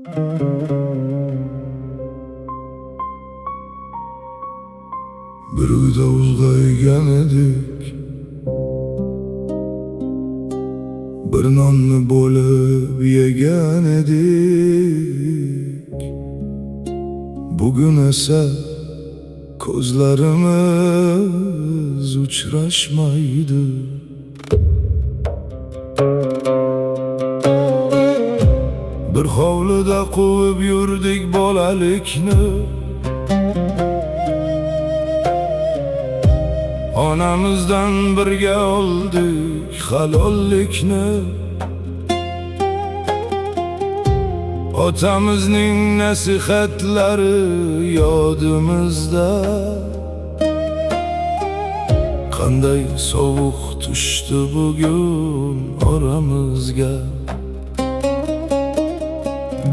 Bir uyda ulg'aygan edik, bir nonni bo'lib yegan edik. Bugun esa ko'zlarimiz uchrashmaydi. Bir hovlida quvib yurdik bolalikni, onamizdan birga oldik halollikni. Otamizning nasihatlari yodimizda, qanday sovuq tushdi bugun oramizga.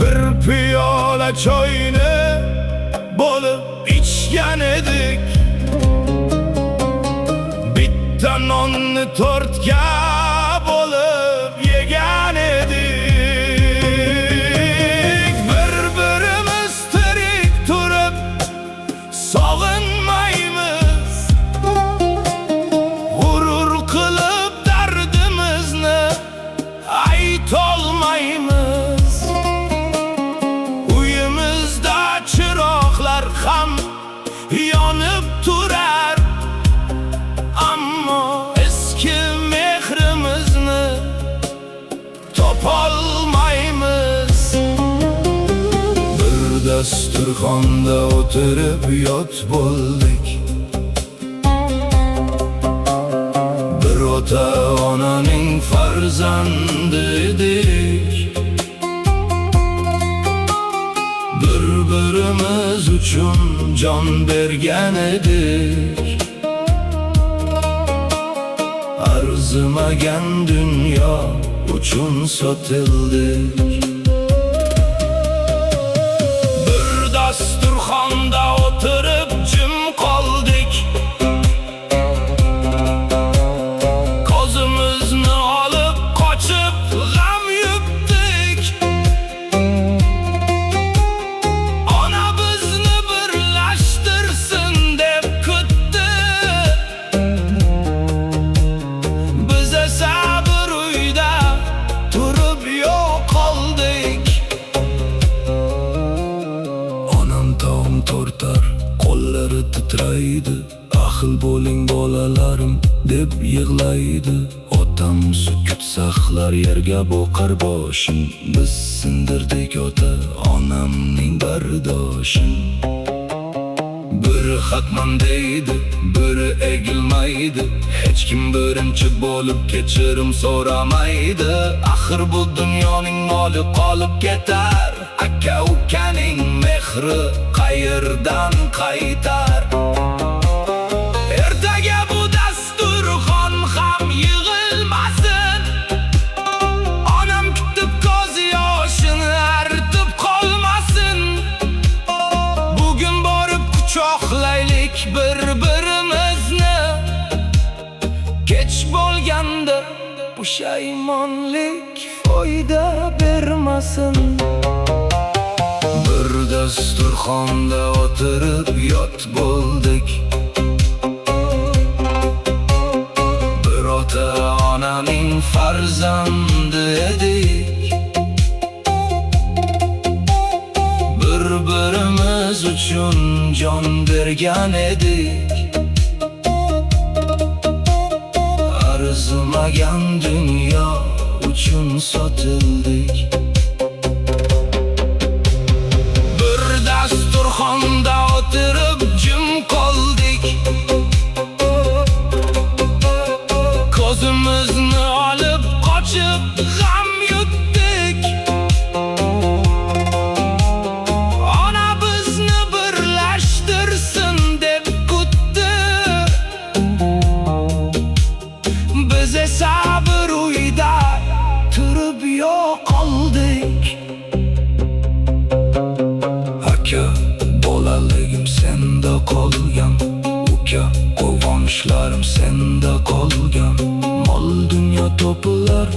Bir piyola choyni bo'lib ichgan edik, bitta nonni to'rtga bo'lib yegan edik. Bir-birimiz tirik turib sog'inmaymiz, g'urur qilib dardimizni aytolmaymiz. Uyimizda chiroqlar ham yonib turar, ammo eski mehrimizni topolmaymiz. Bir dasturxonda o'tirib yot bo'ldik, bir ota-onaning farzandi edik. Bir-birimiz uchun jon bergan edik. Arzimagan dunyo uchun sotildik. Bir dasturxonda o'tirib jim qoldik, ko'zimizni olib qochib g'am yutdik. Ona bizni birlashtirsin deb kutdi, biz esa bir uyda turib yo'qoldik. Onam taom tortar, qo'llari titraydi, ahil bo'ling bolalarim deb yig'laydi. Otam sukut saqlar, yerga boqar boshim, biz sindirdik ota-onamning bardoshin. Biri xatman deydi, biri egilmaydi, hech kim birinchi bo'lib kechirim so'ramaydi. Axir bu dunyoning moli qolib ketar, aka-ukaning mehri qayerdan qaytar? Ertaga bu dasturxon ham yig'ilmasin, onam kutib ko'z yoshini artib qolmasin. Bugun borib quchoqlaylik bir-birimizni, kech bo'lganda pushaymonlik foyda bermasin. Bir dasturxonda o'tirib yot bo'ldik, bir ota-onaning farzandi edik. Bir-birimiz uchun jon bergan edik. Arzimagan dunyo uchun sotildik. Bir dasturxonda o'tirib jim qoldik, ko'zimizni olib qochib g'am yutdik. Ona bizni birlashtirsin deb kutdi, biz esa bir uyda turib yo'qoldik. Aka, bolaligim senda qolgan, uka, quvonchlarim senda qolgan. Mol dunyo topilar,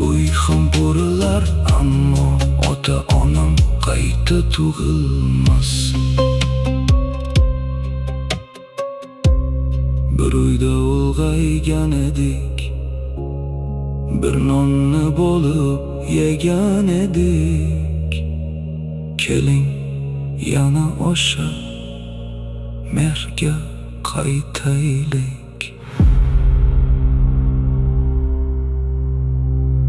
uy ham qurilar, ammo ota ota onam qayta tug'ilmas. Bir uyda ulg'aygan edik, bir nonni bo'lib yegan edik. Keling yana o'sha mehrga qaytaylik.